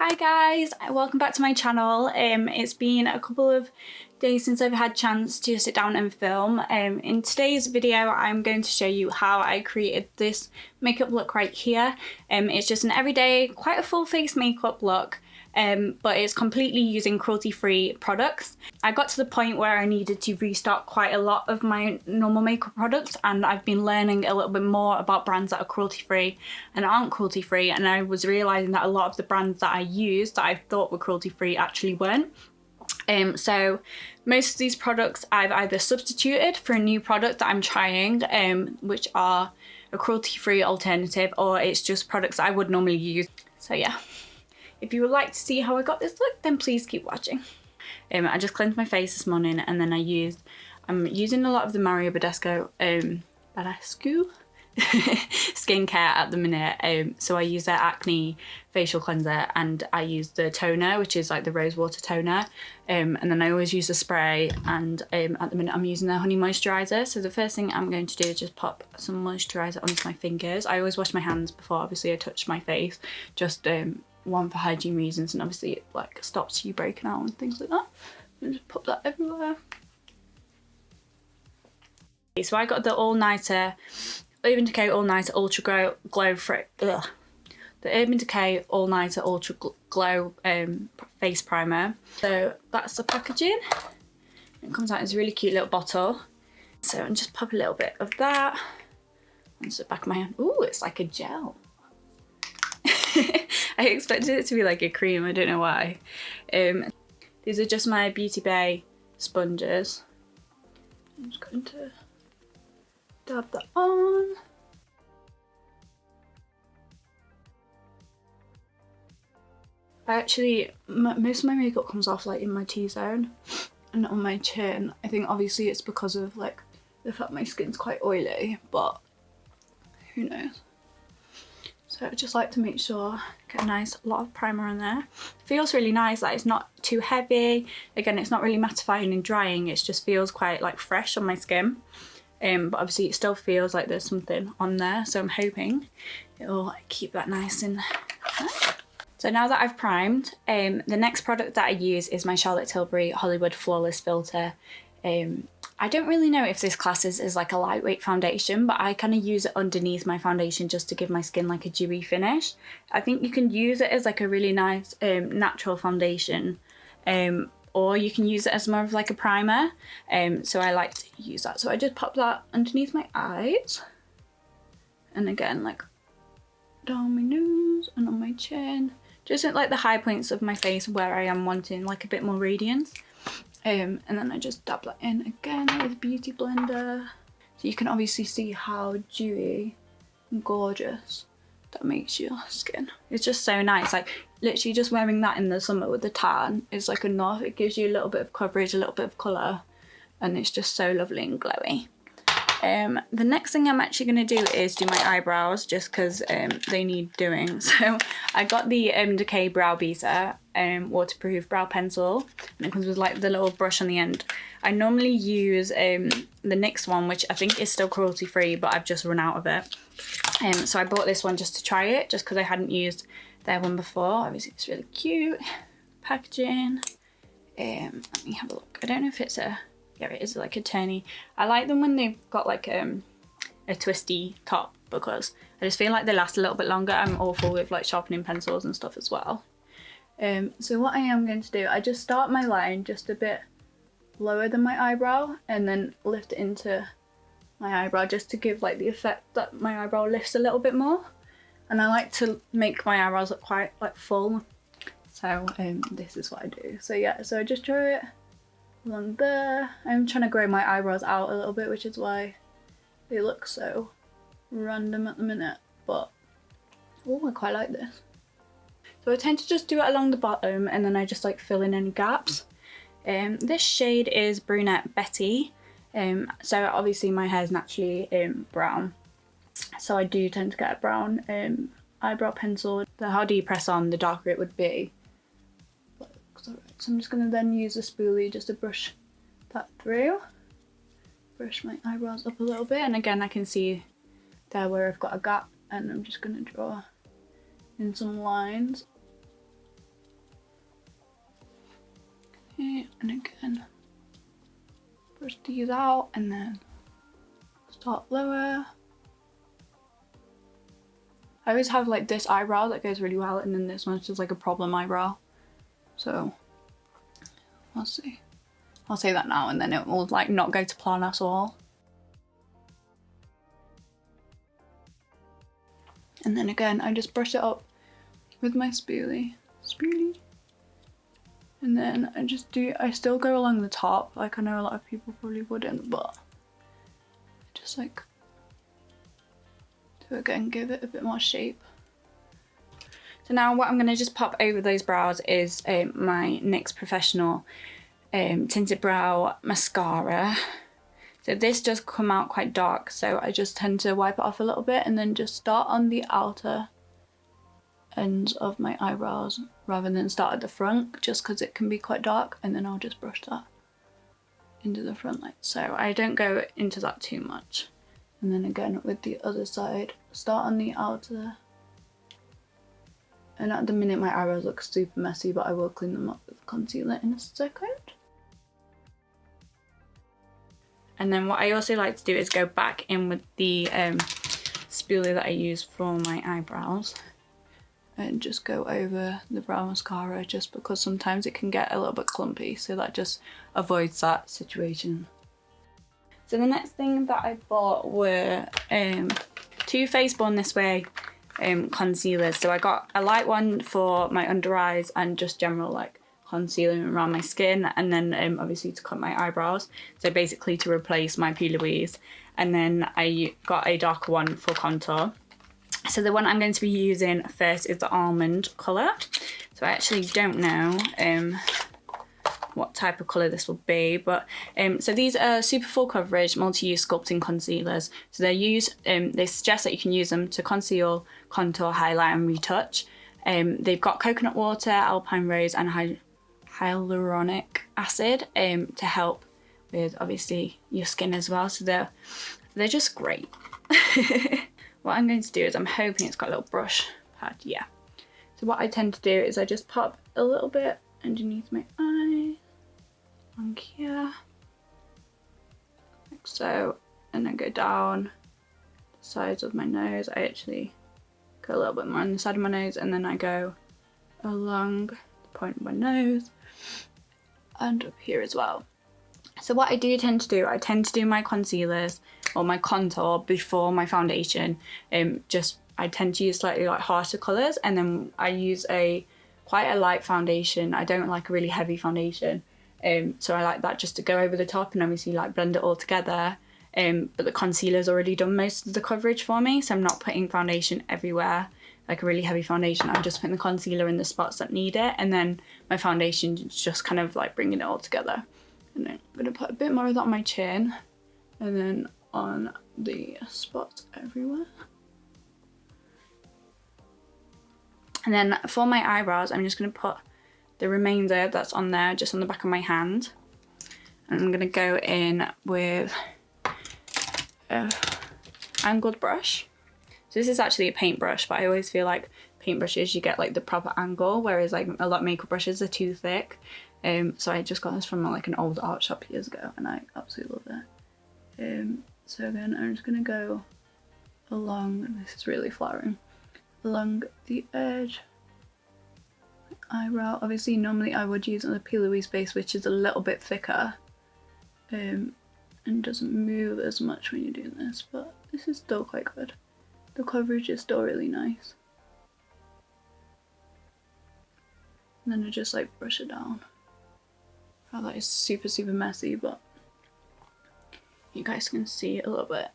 Hi guys, welcome back to my channel. It's been a couple of days since I've had a chance to sit down and film. In today's video I'm going to show you how I created this makeup look right here. It's just an everyday, quite a full face makeup look, but it's completely using cruelty-free products. I got to the point where I needed to restock quite a lot of my normal makeup products, and I've been learning a little bit more about brands that are cruelty-free and aren't cruelty-free, and I was realising that a lot of the brands that I used that I thought were cruelty-free actually weren't. So most of these products I've either substituted for a new product that I'm trying, which are a cruelty-free alternative, or it's just products that I would normally use. So yeah, if you would like to see how I got this look, then please keep watching. I just cleansed my face this morning, and then I'm using a lot of the Mario Badescu skincare at the minute. So I use their acne facial cleanser, and I use the toner, which is like the rose water toner, and then I always use the spray, and at the minute I'm using their honey moisturizer. So the first thing I'm going to do is just pop some moisturizer onto my fingers. I always wash my hands before obviously I touch my face, just one for hygiene reasons, and obviously it like stops you breaking out and things like that. And just put that everywhere. Okay, so I got the all-nighter Urban Decay All-Nighter Ultra Glow the Urban Decay All-Nighter Ultra Glow face primer. So that's the packaging. It comes out in this really cute little bottle. So I'm just pop a little bit of that onto the back of my hand. Ooh, it's like a gel. I expected it to be like a cream, I don't know why. These are just my Beauty Bay sponges. I'm just going to dab that on. Most of my makeup comes off like in my T-zone and on my chin. I think obviously it's because of like the fact my skin's quite oily, but who knows. So I just like to make sure, get a nice lot of primer on there. It feels really nice, like it's not too heavy. Again, it's not really mattifying and drying, it just feels quite like fresh on my skin. But obviously it still feels like there's something on there, so I'm hoping it'll like, keep that nice and nice. So now that I've primed, the next product that I use is my Charlotte Tilbury Hollywood Flawless Filter. I don't really know if this classes as like a lightweight foundation, but I kind of use it underneath my foundation just to give my skin like a dewy finish. I think you can use it as like a really nice natural foundation, or you can use it as more of like a primer. So I like to use that. So I just pop that underneath my eyes, and again like down my nose and on my chin, just at like the high points of my face where I am wanting like a bit more radiance. And then I just dab that in again with Beauty Blender. So you can obviously see how dewy and gorgeous that makes your skin. It's just so nice. Like literally just wearing that in the summer with the tan is like enough. It gives you a little bit of coverage, a little bit of colour, and it's just so lovely and glowy. The next thing I'm actually going to do is do my eyebrows, just because they need doing. So I got the Decay Brow Beater waterproof brow pencil, and it comes with like the little brush on the end. I normally use the NYX one, which I think is still cruelty free, but I've just run out of it. So I bought this one just to try it, just because I hadn't used their one before. Obviously it's really cute packaging. Let me have a look. I don't know if it's a, yeah, it is like a turny. I like them when they've got like a twisty top, because I just feel like they last a little bit longer. I'm awful with like sharpening pencils and stuff as well. So what I am going to do, I just start my line just a bit lower than my eyebrow, and then lift it into my eyebrow, just to give like the effect that my eyebrow lifts a little bit more. And I like to make my eyebrows look quite like full, so this is what I do. So yeah, so I just draw it along there. I'm trying to grow my eyebrows out a little bit, which is why they look so random at the minute, but oh, I quite like this. So I tend to just do it along the bottom, and then I just like fill in any gaps. This shade is Brunette Betty. So obviously my hair is naturally brown, so I do tend to get a brown eyebrow pencil. The harder you press on, the darker it would be. So I'm just going to then use a spoolie just to brush that through. Brush my eyebrows up a little bit, and again I can see there where I've got a gap, and I'm just going to draw in some lines. Okay, and again, brush these out and then start lower. I always have like this eyebrow that goes really well, and then this one's just like a problem eyebrow. So we'll see. I'll say that now and then it will like not go to plan at all. And then again, I just brush it up with my spoolie. And then I still go along the top. Like I know a lot of people probably wouldn't, but just like to again give it a bit more shape. So now what I'm gonna just pop over those brows is my NYX Professional Tinted Brow Mascara. So this does come out quite dark, so I just tend to wipe it off a little bit and then just start on the outer ends of my eyebrows rather than start at the front, just because it can be quite dark, and then I'll just brush that into the front like so. I don't go into that too much. And then again with the other side, start on the outer. And at the minute my eyebrows look super messy, but I will clean them up with concealer in a second. And then what I also like to do is go back in with the spoolie that I use for my eyebrows and just go over the brow mascara, just because sometimes it can get a little bit clumpy, so that just avoids that situation. So the next thing that I bought were two Face Born This Way concealers. So I got a light one for my under eyes and just general like concealing around my skin, and then obviously to cut my eyebrows, so basically to replace my P. Louise. And then I got a darker one for contour. So the one I'm going to be using first is the almond colour. So I actually don't know what type of colour this will be, but so these are super full coverage multi-use sculpting concealers. So they suggest that you can use them to conceal, contour, highlight and retouch. They've got coconut water, alpine rose and hyaluronic acid to help with obviously your skin as well, so they're just great. What I'm going to do is, I'm hoping it's got a little brush pad, yeah. So what I tend to do is I just pop a little bit underneath my eye, along here, like so, and then go down the sides of my nose. I actually go a little bit more on the side of my nose, and then I go along the point of my nose and up here as well. So what I do tend to do, I tend to do my concealers or my contour before my foundation. I tend to use slightly like harsher colours, and then I use quite a light foundation. I don't like a really heavy foundation, so I like that just to go over the top and obviously like blend it all together. But the concealer's already done most of the coverage for me, so I'm not putting foundation everywhere like a really heavy foundation. I'm just putting the concealer in the spots that need it, and then my foundation is just kind of like bringing it all together. And then I'm going to put a bit more of that on my chin, and then on the spots everywhere. And then for my eyebrows, I'm just going to put the remainder that's on there just on the back of my hand. And I'm going to go in with an angled brush. So this is actually a paintbrush, but I always feel like paintbrushes, you get like the proper angle, whereas like a lot of makeup brushes are too thick. So I just got this from like an old art shop years ago, and I absolutely love it. So again, I'm just gonna go along, and this is really flattering, along the edge. Eyebrow, obviously normally I would use on the P. Louise base, which is a little bit thicker, and doesn't move as much when you're doing this, but this is still quite good. The coverage is still really nice. And then I just like brush it down. Oh, that is super, super messy, but you guys can see a little bit.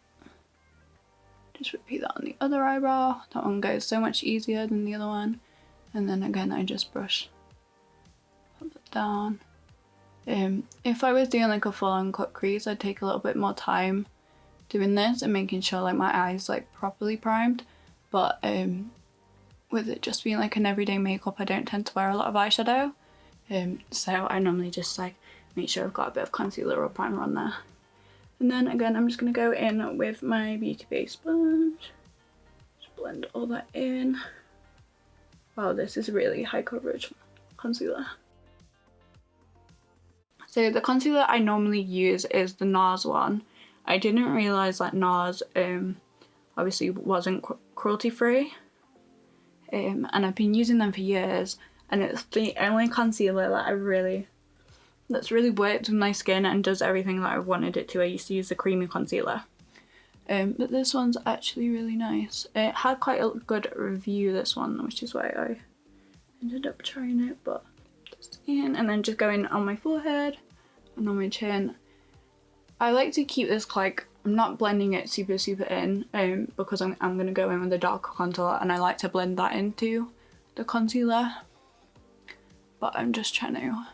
Just repeat that on the other eyebrow. That one goes so much easier than the other one. And then again, I just brush it down. If I was doing like a full-on cut crease, I'd take a little bit more time doing this and making sure like my eyes like properly primed. But with it just being like an everyday makeup, I don't tend to wear a lot of eyeshadow. So I normally just like make sure I've got a bit of concealer or primer on there. And then again, I'm just going to go in with my Beauty Bay sponge. Just blend all that in. Wow, this is really high coverage concealer. So the concealer I normally use is the NARS one. I didn't realise that NARS obviously wasn't cruelty free, and I've been using them for years, and it's the only concealer that that's really worked with my skin and does everything that I wanted it to. I used to use the creamy concealer, but this one's actually really nice. It had quite a good review, this one, which is why I ended up trying it. But just in, and then just going on my forehead and on my chin. I like to keep this like, I'm not blending it super in, because I'm gonna go in with a darker contour, and I like to blend that into the concealer. But I'm just trying to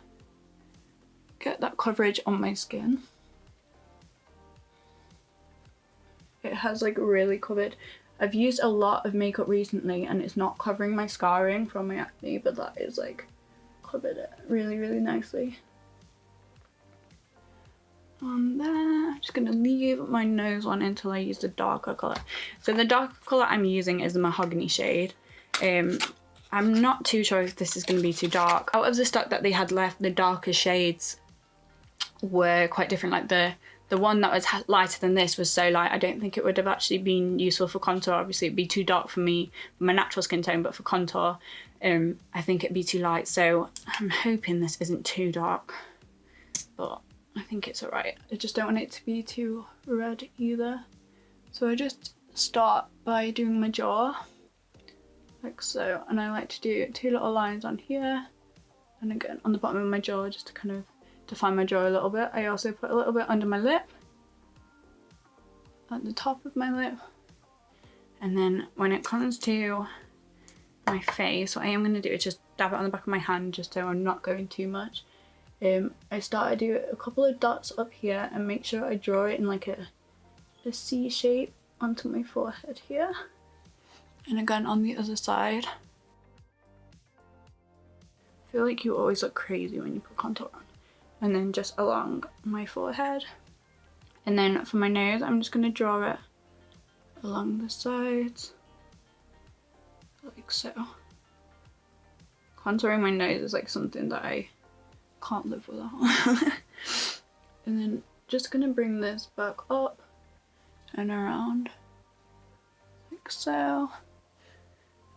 get that coverage on my skin. It has like really covered. I've used a lot of makeup recently and it's not covering my scarring from my acne, but that is like covered it really nicely. And then I'm just gonna leave my nose on until I use the darker colour. So the darker colour I'm using is the mahogany shade. I'm not too sure if this is gonna be too dark. Out of the stock that they had left, the darker shades were quite different. Like the one that was lighter than this was so light, I don't think it would have actually been useful for contour. Obviously it'd be too dark for me, my natural skin tone, but for contour, I think it'd be too light. So I'm hoping this isn't too dark, but I think it's alright. I just don't want it to be too red either. So I just start by doing my jaw, like so. And I like to do 2 little lines on here, and again on the bottom of my jaw, just to kind of define my jaw a little bit. I also put a little bit under my lip, at the top of my lip. And then when it comes to my face, what I am going to do is just dab it on the back of my hand, just so I'm not going too much. I start to do a couple of dots up here and make sure I draw it in like a C shape onto my forehead here. And again on the other side. I feel like you always look crazy when you put contour on. And then just along my forehead. And then for my nose, I'm just going to draw it along the sides, like so. Contouring my nose is like something that I can't live without. And then just going to bring this back up and around, like so.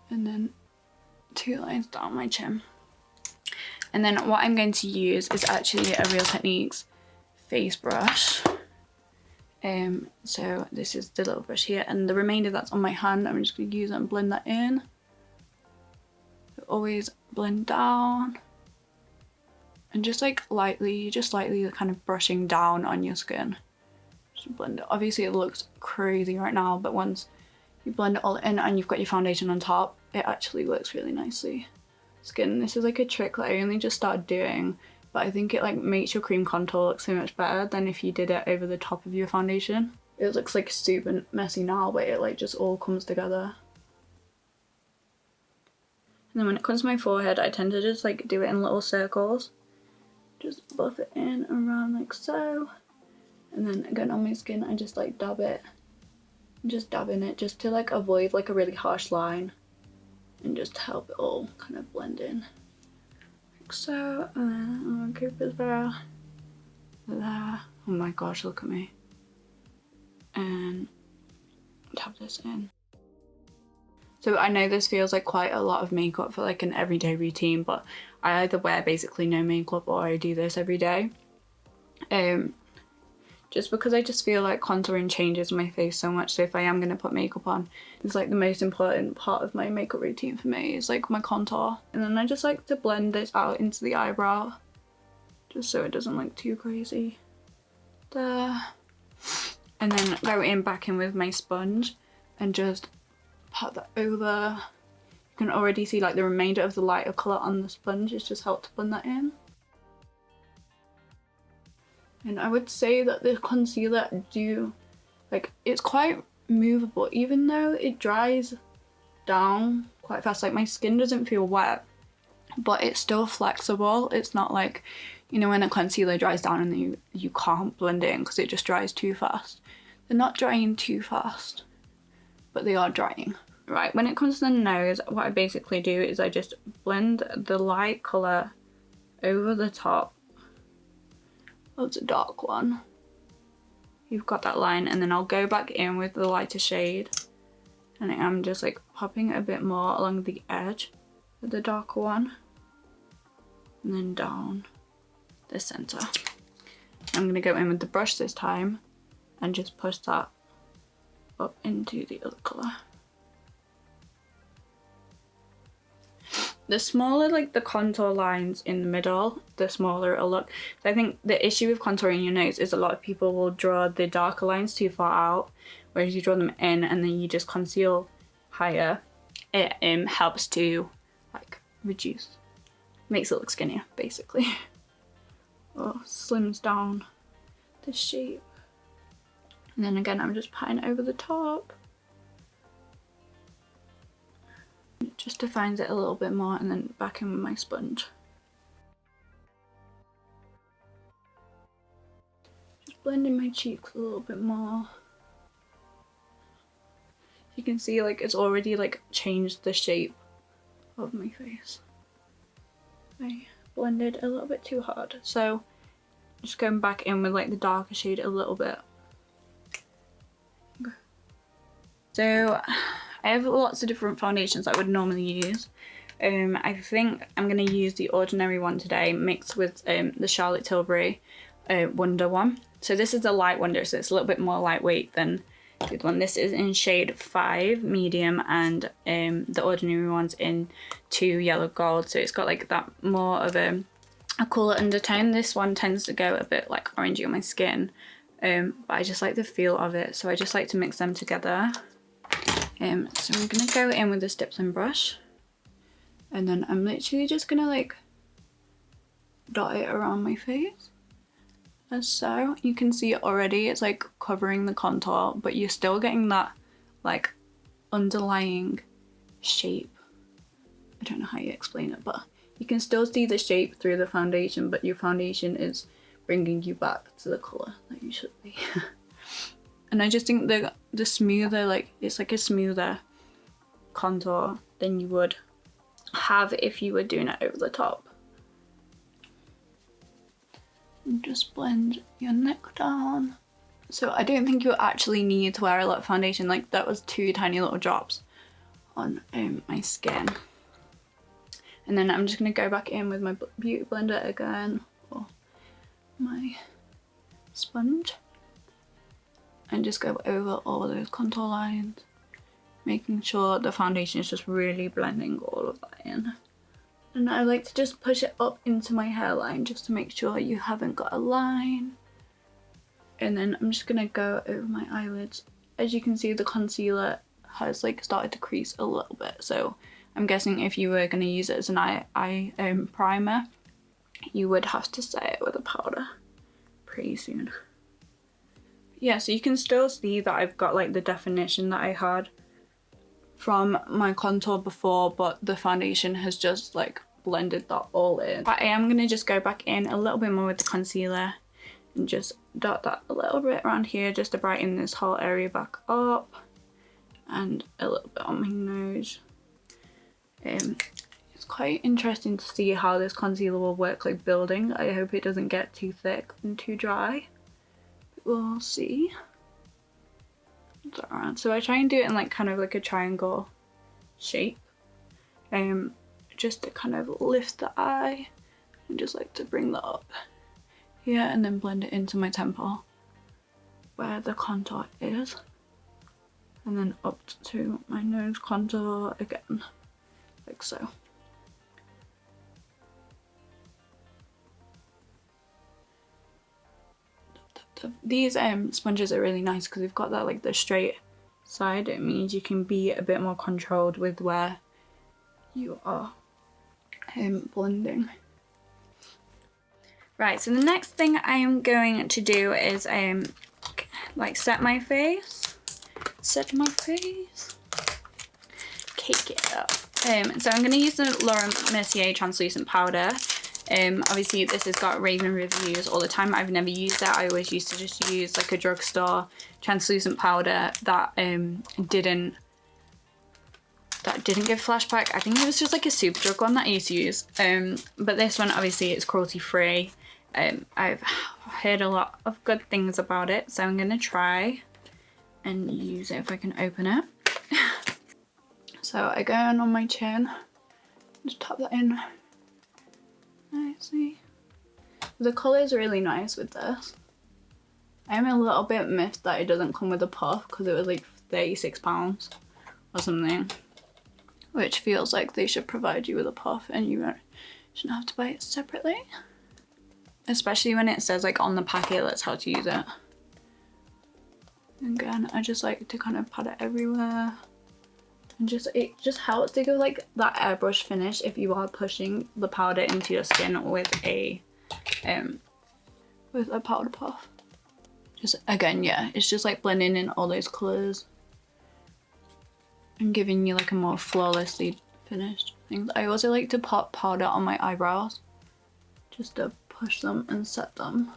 And then 2 lines down my chin. And then what I'm going to use is actually a Real Techniques face brush. So this is the little brush here, and the remainder that's on my hand, I'm just going to use it and blend that in. So always blend down. And just like lightly kind of brushing down on your skin. Just blend it. Obviously it looks crazy right now, but once you blend it all in and you've got your foundation on top, it actually works really nicely. Skin, this is like a trick that I only just started doing, but I think it like makes your cream contour look so much better than if you did it over the top of your foundation. It looks like super messy now, but it like just all comes together. And then when it comes to my forehead, I tend to just like do it in little circles. Just buff it in around like so. And then again on my skin, I just like dab it. Just dab in it just to like avoid like a really harsh line. And just help it all kind of blend in, like so. And then I'm gonna go there, there. Oh my gosh, look at me. And tap this in. So I know this feels like quite a lot of makeup for like an everyday routine, but I either wear basically no makeup or I do this every day. Just because I just feel like contouring changes my face so much. So if I am going to put makeup on, it's like the most important part of my makeup routine for me is like my contour. And then I just like to blend this out into the eyebrow, just so it doesn't look too crazy. There. And then go back in with my sponge and just pat that over. You can already see like the remainder of the lighter colour on the sponge. It's just helped to blend that in. And I would say that the concealer it's quite movable, even though it dries down quite fast. Like my skin doesn't feel wet, but it's still flexible. It's not like, you know, when a concealer dries down and you can't blend it in because it just dries too fast. They're not drying too fast, but they are drying. Right, when it comes to the nose, what I basically do is I just blend the light colour over the top of the dark one. You've got that line, and then I'll go back in with the lighter shade, and I'm just like popping a bit more along the edge of the darker one, and then down the center. I'm gonna go in with the brush this time and just push that up into the other color. The smaller like the contour lines in the middle, the smaller it'll look. So I think the issue with contouring your nose is a lot of people will draw the darker lines too far out, whereas you draw them in and then you just conceal higher. It helps to like reduce, makes it look skinnier basically. Or slims down the shape. And then again, I'm just patting over the top. It just defines it a little bit more, and then back in with my sponge. Just blending my cheeks a little bit more. You can see like it's already like changed the shape of my face. I blended a little bit too hard, so just going back in with like the darker shade a little bit. Okay. So I have lots of different foundations I would normally use. I think I'm going to use the Ordinary one today mixed with the Charlotte Tilbury Wonder one. So this is a light Wonder, so it's a little bit more lightweight than the other one. This is in shade 5 medium, and the Ordinary one's in 2 yellow gold, so it's got like that more of a cooler undertone. This one tends to go a bit like orangey on my skin, but I just like the feel of it, so I just like to mix them together. So I'm gonna go in with the stippling brush, and then I'm literally just gonna like dot it around my face, as so. You can see it already, it's like covering the contour, but you're still getting that like underlying shape. I don't know how you explain it, but you can still see the shape through the foundation, but your foundation is bringing you back to the colour that you should be. And I just think the smoother, like it's like a smoother contour than you would have if you were doing it over the top. And just blend your neck down. So I don't think you actually need to wear a lot of foundation. Like that was 2 tiny little drops on my skin. And then I'm just gonna go back in with my beauty blender again, or my sponge, and just go over all of those contour lines, making sure the foundation is just really blending all of that in. And I like to just push it up into my hairline just to make sure you haven't got a line. And then I'm just gonna go over my eyelids. As you can see, the concealer has like started to crease a little bit, so I'm guessing if you were going to use it as an eye primer, you would have to set it with a powder pretty soon. Yeah, so you can still see that I've got like the definition that I had from my contour before, but the foundation has just like blended that all in. But I am going to just go back in a little bit more with the concealer and just dot that a little bit around here just to brighten this whole area back up, and a little bit on my nose. It's quite interesting to see how this concealer will work like building. I hope it doesn't get too thick and too dry. We'll see. Around. So I try and do it in like kind of like a triangle shape, just to kind of lift the eye, and just like to bring that up here, and then blend it into my temple where the contour is, and then up to my nose contour again, like so. These sponges are really nice because they've got that like the straight side. It means you can be a bit more controlled with where you are blending. Right, so the next thing I am going to do is like set my face, cake it up. So I'm going to use the Laura Mercier translucent powder. Obviously this has got Raven reviews all the time. I've never used that. I always used to just use like a drugstore translucent powder that didn't give flashback. I think it was just like a Superdrug one that I used to use. But this one obviously it's cruelty free. I've heard a lot of good things about it, so I'm gonna try and use it if I can open it. So I go in on my chin, just tap that in nicely. The colour is really nice with this. I'm a little bit miffed that it doesn't come with a puff because it was like £36 or something, which feels like they should provide you with a puff and you shouldn't have to buy it separately. Especially when it says like on the packet that's how to use it. Again, I just like to kind of pat it everywhere. And it just helps to give like that airbrush finish if you are pushing the powder into your skin with a powder puff. Just again, yeah, it's just like blending in all those colours and giving you like a more flawlessly finished thing. I also like to pop powder on my eyebrows just to push them and set them.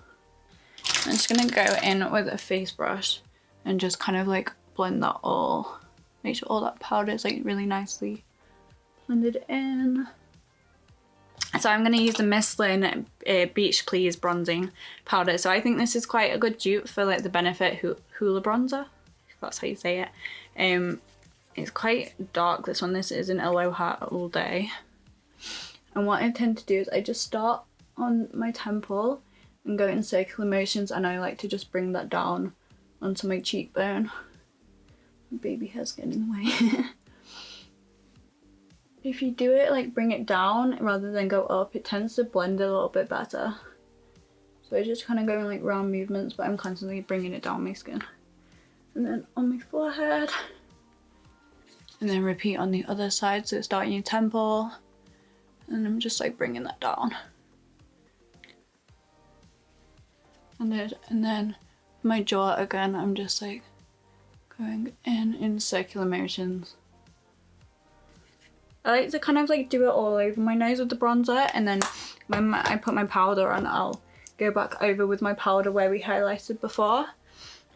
I'm just gonna go in with a face brush and just kind of like blend that all, make sure all that powder is like really nicely blended in. So I'm going to use the Michelin Beach Please bronzing powder. So I think this is quite a good dupe for like the Benefit Hoola bronzer, if that's how you say it. It's quite dark, this one. This is an Aloha All Day. And what I tend to do is I just start on my temple and go in circular motions, and I like to just bring that down onto my cheekbone. My baby hair's getting in the way. If you do it, like bring it down rather than go up, it tends to blend a little bit better. So I just kind of go in like round movements, but I'm constantly bringing it down my skin. And then on my forehead. And then repeat on the other side, so start in your temple. And I'm just like bringing that down. And then my jaw again, I'm just like going in circular motions. I like to kind of like do it all over my nose with the bronzer, and then when I put my powder on, I'll go back over with my powder where we highlighted before.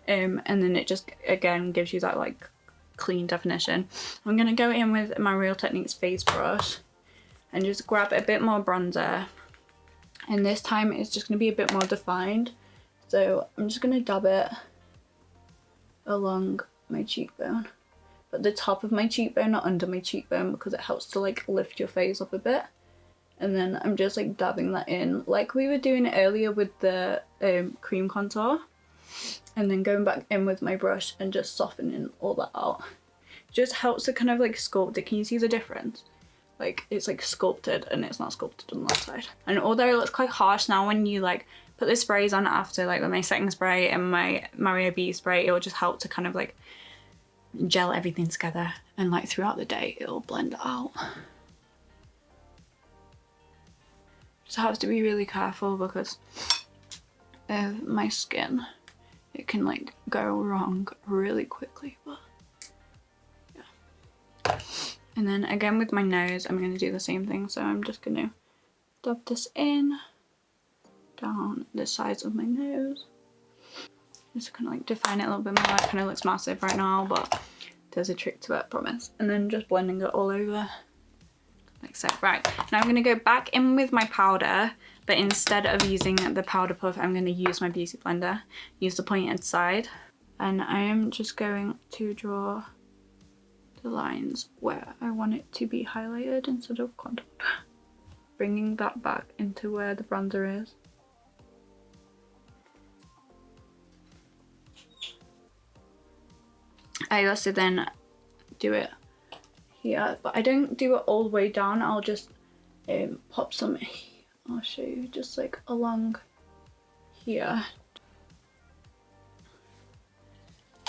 And then it just again gives you that like clean definition. I'm gonna go in with my Real Techniques face brush and just grab a bit more bronzer, and this time it's just gonna be a bit more defined. So I'm just gonna dab it along my cheekbone. At the top of my cheekbone, not under my cheekbone, because it helps to like lift your face up a bit. And then I'm just like dabbing that in like we were doing earlier with the cream contour, and then going back in with my brush and just softening all that out. It just helps to kind of like sculpt it. Can you see the difference? Like it's like sculpted and it's not sculpted on that side. And although it looks quite harsh now, when you like put the sprays on after, like with my setting spray and my Mario B spray, it will just help to kind of like gel everything together, and like throughout the day it'll blend out. Just have to be really careful because of my skin. It can like go wrong really quickly, but yeah. And then again with my nose, I'm going to do the same thing. So I'm just going to dab this in down the sides of my nose. Just kind of like define it a little bit more. It kind of looks massive right now, but there's a trick to it, I promise. And then just blending it all over like so. Right, now I'm going to go back in with my powder, but instead of using the powder puff, I'm going to use my beauty blender, use the pointed side, and I am just going to draw the lines where I want it to be highlighted instead of contoured. Bringing that back into where the bronzer is. I also then do it here, but I don't do it all the way down. I'll just pop some, I'll show you, just like along here.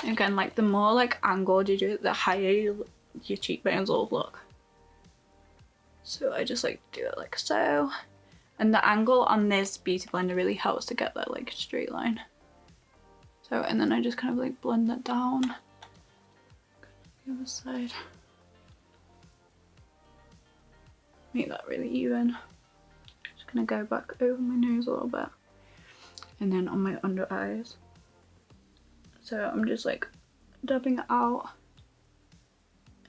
Again, like the more like angled you do it, the higher your cheekbones will look. So I just like do it like so. And the angle on this beauty blender really helps to get that like straight line. So, and then I just kind of like blend that down. The other side. Make that really even. Just gonna go back over my nose a little bit. And then on my under eyes. So I'm just like dabbing it out.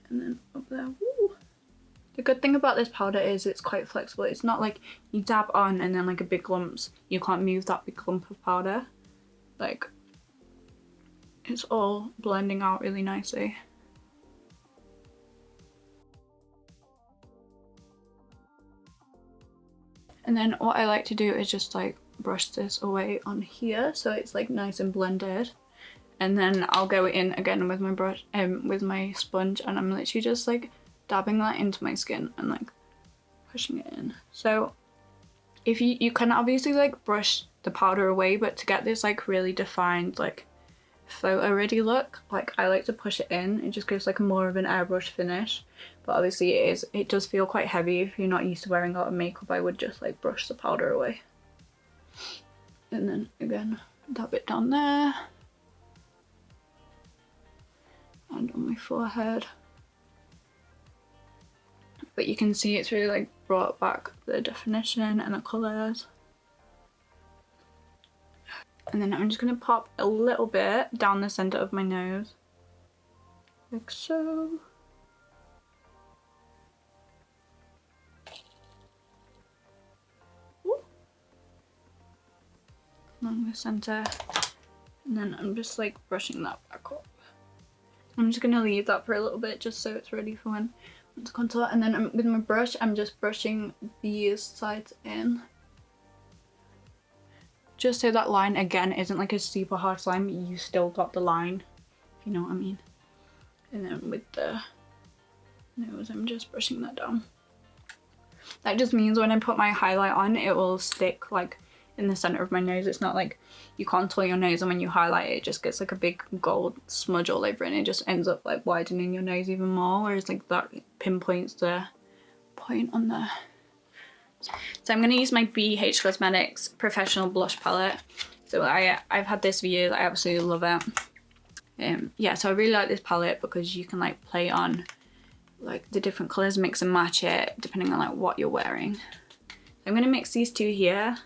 And then up there. Woo! The good thing about this powder is it's quite flexible. It's not like you dab on and then like a big lumps, you can't move that big lump of powder. Like, it's all blending out really nicely. And then what I like to do is just like brush this away on here so it's like nice and blended. And then I'll go in again with my brush, with my sponge, and I'm literally just like dabbing that into my skin and like pushing it in. So if you can obviously like brush the powder away, but to get this like really defined like photo ready look, like I like to push it in. It just gives like more of an airbrush finish, but obviously it does feel quite heavy. If you're not used to wearing a lot of makeup, I would just like brush the powder away and then again dab it down there and on my forehead. But you can see it's really like brought back the definition and the colours. And then I'm just going to pop a little bit down the centre of my nose, like so. Ooh. Along the centre. And then I'm just like brushing that back up. I'm just going to leave that for a little bit just so it's ready for when to contour. And then with my brush, I'm just brushing these sides in, just so that line again isn't like a super harsh line, but you still got the line, if you know what I mean. And then with the nose, I'm just brushing that down. That just means when I put my highlight on, it will stick like in the center of my nose. It's not like you contour your nose and when you highlight it just gets like a big gold smudge all over it, and it just ends up like widening your nose even more, whereas like that pinpoints the point on there. So I'm going to use my BH Cosmetics Professional Blush Palette. So I've had this for years. I absolutely love it. Yeah, so I really like this palette because you can like play on like the different colours, mix and match it depending on like what you're wearing. So I'm going to mix these two here.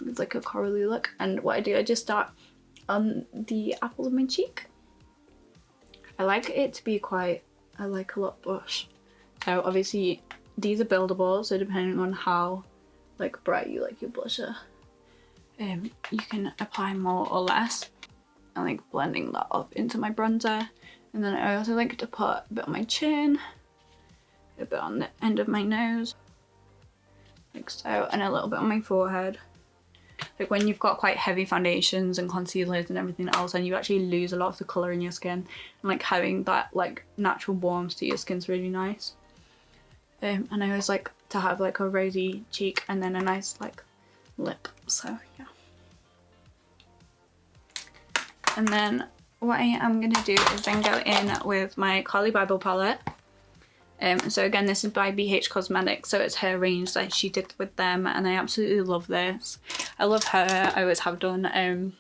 It's like a corally look, and what I do, I just start on the apple of my cheek. I like it to be quite, I like a lot blush. So obviously these are buildable, so depending on how like bright you like your blusher, you can apply more or less. I like blending that up into my bronzer, and then I also like to put a bit on my chin, a bit on the end of my nose, like so, and a little bit on my forehead. Like when you've got quite heavy foundations and concealers and everything else, and you actually lose a lot of the colour in your skin, and like having that like natural warmth to your skin's really nice. And I always like to have like a rosy cheek and then a nice like lip, so yeah. And then what I am going to do is then go in with my Carli Bybel palette. So again, this is by BH Cosmetics, so it's her range that she did with them, and I absolutely love this. I love her, I always have done.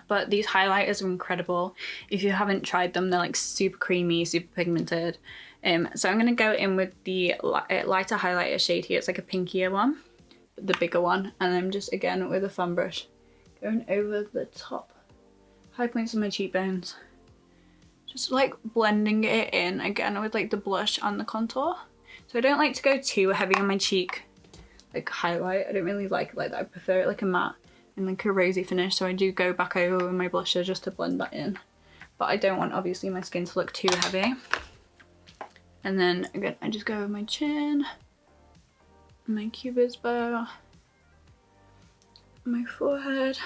But these highlighters are incredible. If you haven't tried them, they're like super creamy, super pigmented. So I'm going to go in with the lighter highlighter shade here. It's like a pinkier one, the bigger one, and I'm just again with a fan brush going over the top high points of my cheekbones, just like blending it in again with like the blush and the contour. So I don't like to go too heavy on my cheek like highlight. I don't really like it like that. I prefer it like a matte and like a rosy finish, so I do go back over with my blusher just to blend that in, but I don't want obviously my skin to look too heavy. And then again, I just go with my chin, my cupid's bow, my forehead.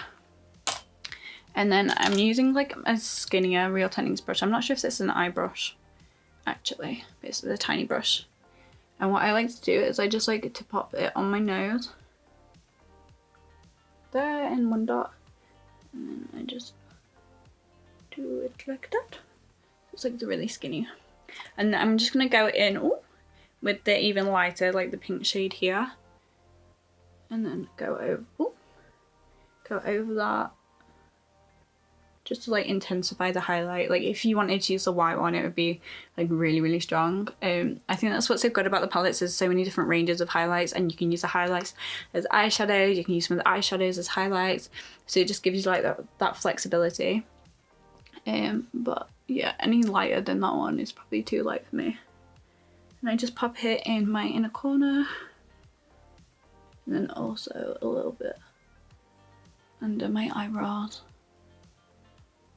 And then I'm using like a skinnier Real Techniques brush. I'm not sure if this is an eye brush actually, but it's a tiny brush. And what I like to do is I just like to pop it on my nose, there in one dot, and then I just do it like that. It's like the really skinny. And I'm just going to go in with the even lighter, like the pink shade here. And then go over that. Just to like intensify the highlight. Like if you wanted to use the white one, it would be like really, really strong. I think that's what's so good about the palettes. There's so many different ranges of highlights, and you can use the highlights as eyeshadows. You can use some of the eyeshadows as highlights. So it just gives you like that flexibility. But yeah, any lighter than that one is probably too light for me. And I just pop it in my inner corner. And then also a little bit under my eyebrows,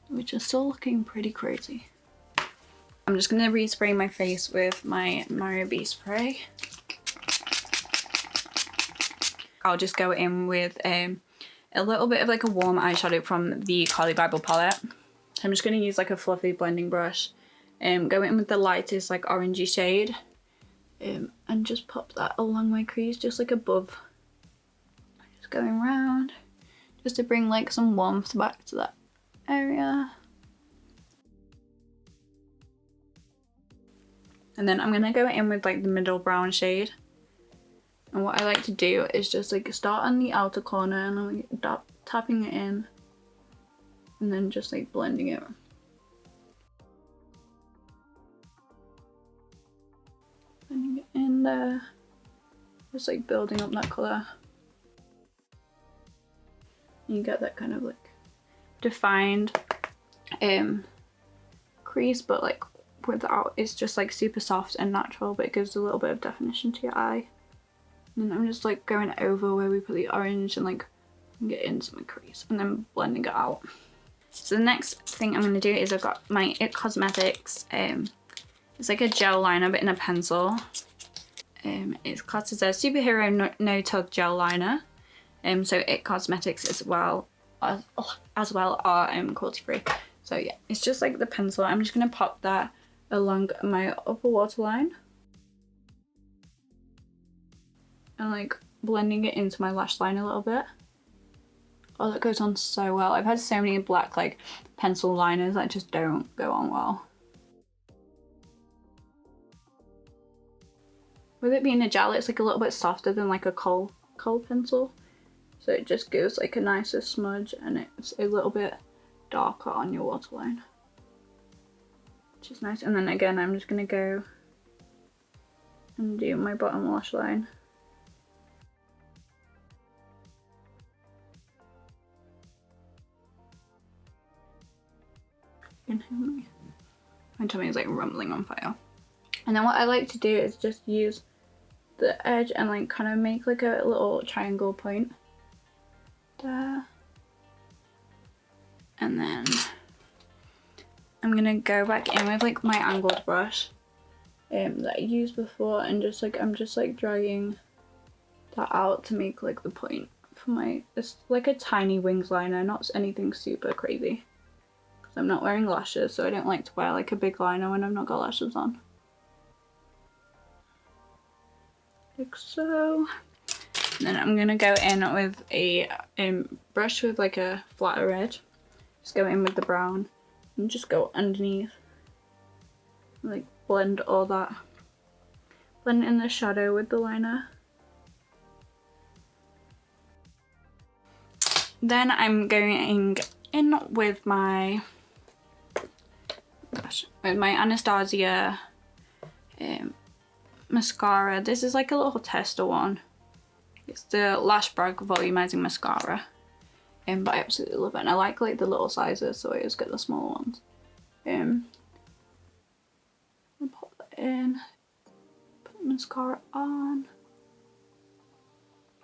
which are still looking pretty crazy. I'm just gonna respray my face with my Mario B spray. I'll just go in with a little bit of like a warm eyeshadow from the Carli Bybel palette. I'm just gonna use like a fluffy blending brush. Go in with the lightest like orangey shade. And just pop that along my crease, just like above. Just going round, just to bring like some warmth back to that area. And then I'm gonna go in with like the middle brown shade. And what I like to do is just like start on the outer corner and I'm like tapping it in. And then just like blending it. Blending it in there. Just like building up that colour. You get that kind of like defined crease, but like without, it's just like super soft and natural, but it gives a little bit of definition to your eye. And then I'm just like going over where we put the orange and like get into my crease and then blending it out. So the next thing I'm going to do is I've got my It Cosmetics, it's like a gel liner but in a pencil. It's classed as a superhero no tug gel liner. So It Cosmetics as well are cruelty free. So yeah, it's just like the pencil. I'm just going to pop that along my upper waterline. And like blending it into my lash line a little bit. Oh, that goes on so well. I've had so many black like pencil liners that just don't go on well. With it being a gel, it's like a little bit softer than like a kohl pencil. So it just gives like a nicer smudge and it's a little bit darker on your waterline. Which is nice. And then again, I'm just gonna go and do my bottom lash line. My tummy is like rumbling on fire. And then what I like to do is just use the edge and like kind of make like a little triangle point there. And then I'm gonna go back in with like my angled brush that I used before and just like I'm just like dragging that out to make like the point for my, it's like a tiny wings liner, not anything super crazy. I'm not wearing lashes, so I don't like to wear like a big liner when I've not got lashes on. Like so. And then I'm gonna go in with a brush with like a flatter edge. Just go in with the brown and just go underneath. Like blend all that. Blend in the shadow with the liner. Then I'm going in with my Anastasia mascara. This is like a little tester one. It's the Lash Brag Volumizing Mascara. But I absolutely love it. And I like the little sizes, so I always get the smaller ones. I'll pop that in. Put the mascara on.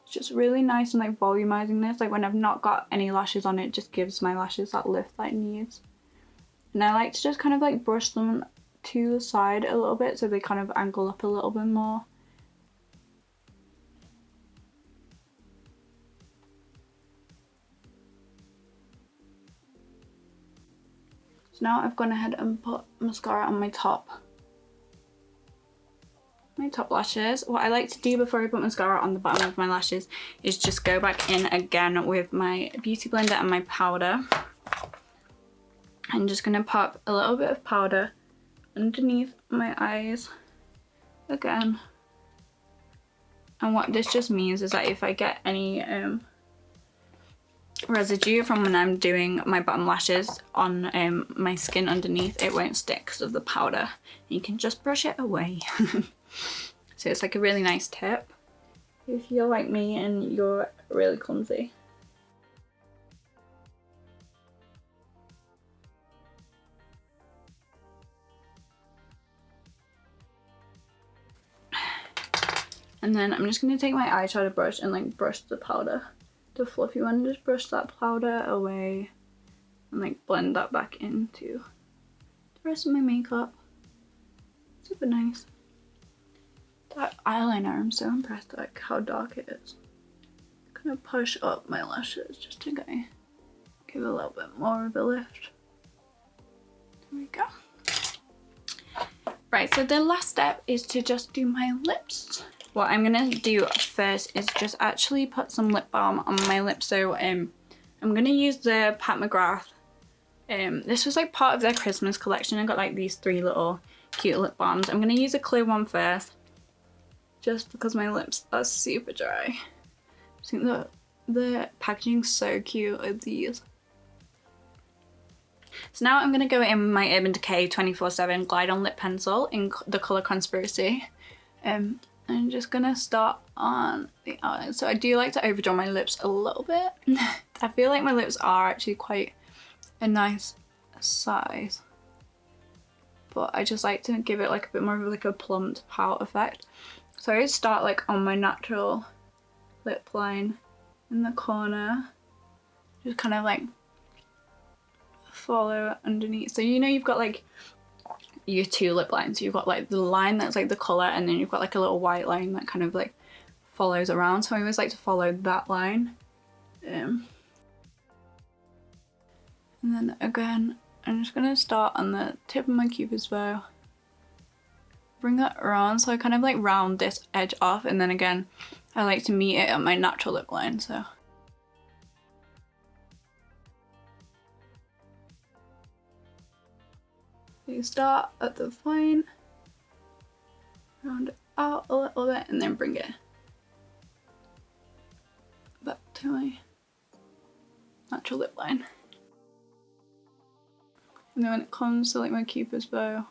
It's just really nice and like volumizing this. Like when I've not got any lashes on, it just gives my lashes that lift that it needs. And I like to just kind of like brush them to the side a little bit so they kind of angle up a little bit more. So now I've gone ahead and put mascara on my top lashes. What I like to do before I put mascara on the bottom of my lashes is just go back in again with my beauty blender and my powder. I'm just gonna pop a little bit of powder underneath my eyes again. And what this just means is that if I get any residue from when I'm doing my bottom lashes on my skin underneath, it won't stick because of the powder. You can just brush it away. So it's like a really nice tip if you're like me and you're really clumsy. And then I'm just going to take my eyeshadow brush and like brush the powder, the fluffy one, just brush that powder away and like blend that back into the rest of my makeup. Super nice. That eyeliner, I'm so impressed like how dark it is. I'm gonna push up my lashes just to give a little bit more of a lift. There we go. Right, so the last step is to just do my lips. What I'm gonna do first is just actually put some lip balm on my lips. So I'm gonna use the Pat McGrath. This was like part of their Christmas collection. I got like these 3 little cute lip balms. I'm gonna use a clear one first, just because my lips are super dry. I think the packaging's so cute of these. So now I'm going to go in with my Urban Decay 24/7 Glide On Lip Pencil in the colour Conspiracy. I'm just going to start on the outlines. So I do like to overdraw my lips a little bit. I feel like my lips are actually quite a nice size. But I just like to give it like a bit more of like a plumped pout effect. So I start like on my natural lip line in the corner. Just kind of like follow underneath. So you know you've got like your 2 lip lines. You've got like the line that's like the colour, and then you've got like a little white line that kind of like follows around. So I always like to follow that line. And then again, I'm just going to start on the tip of my Cupid's bow. Bring that around, so I kind of like round this edge off, and then again I like to meet it at my natural lip line. So you start at the point, round it out a little bit, and then bring it back to my natural lip line. And then when it comes to like my Cupid's bow,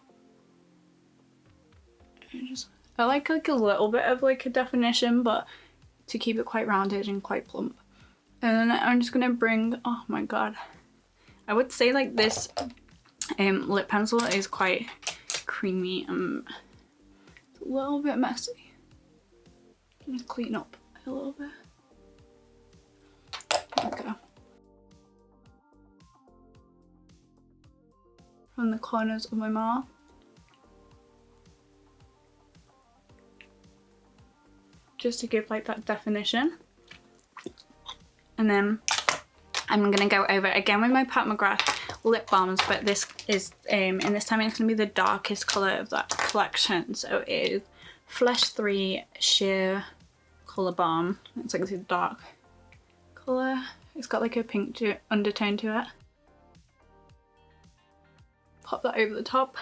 I like a little bit of like a definition, but to keep it quite rounded and quite plump. And then I'm just gonna bring, oh my god, I would say like this lip pencil is quite creamy and it's a little bit messy. Just clean up a little bit. There we go. From the corners of my mouth. Just to give like that definition. And then I'm gonna go over again with my Pat McGrath lip balms, but this is and this time it's gonna be the darkest colour of that collection. So it is Flesh 3 Sheer Colour Balm. It's like this dark colour. It's got like a pink undertone to it. Pop that over the top.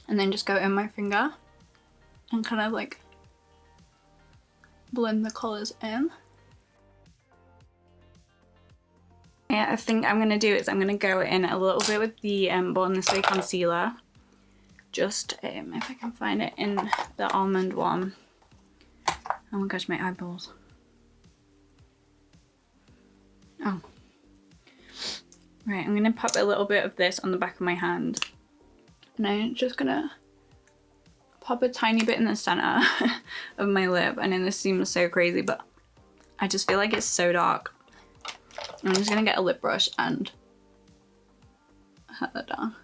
And then just go in my finger and kind of like blend the colours in. Yeah, I think I'm gonna do is I'm gonna go in a little bit with the Born This Way concealer. Just if I can find it in the almond one. Oh my gosh, my eyeballs. Oh. Right, I'm gonna pop a little bit of this on the back of my hand. And I'm just gonna pop a tiny bit in the center of my lip. I know this seems so crazy, but I just feel like it's so dark. I'm just gonna get a lip brush and pat that down.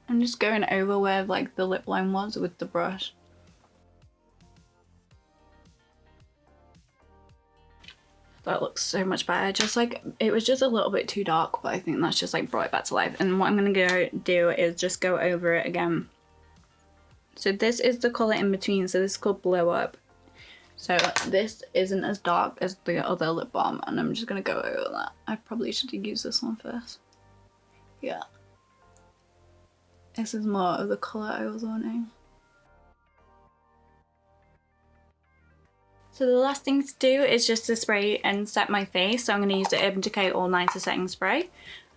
I'm just going over where like the lip line was with the brush. That looks so much better. Just like, it was just a little bit too dark, but I think that's just like brought it back to life. And what I'm gonna go do is just go over it again. So this is the colour in between, so this is called Blow Up. So this isn't as dark as the other lip balm, and I'm just gonna go over that. I probably should have used this one first. Yeah. This is more of the colour I was wanting. So the last thing to do is just to spray and set my face. So I'm going to use the Urban Decay All Nighter Setting Spray.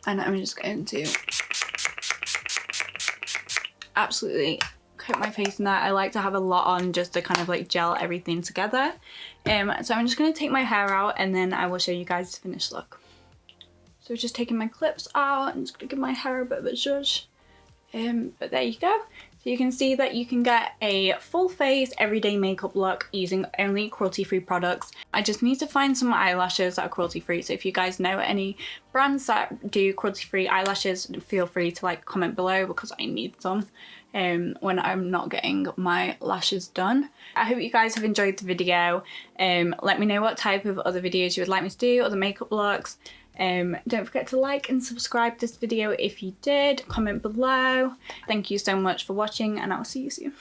And I'm just going to absolutely put my face in there. I like to have a lot on just to kind of like gel everything together. So I'm just going to take my hair out and then I will show you guys the finished look. So just taking my clips out and just going to give my hair a bit of a zhuzh. But there you go. So you can see that you can get a full face everyday makeup look using only cruelty-free products. I just need to find some eyelashes that are cruelty-free. So if you guys know any brands that do cruelty-free eyelashes, feel free to like comment below because I need some when I'm not getting my lashes done. I hope you guys have enjoyed the video. Let me know what type of other videos you would like me to do, other makeup looks. Don't forget to like and subscribe this video if you did. Comment below. Thank you so much for watching and I'll see you soon.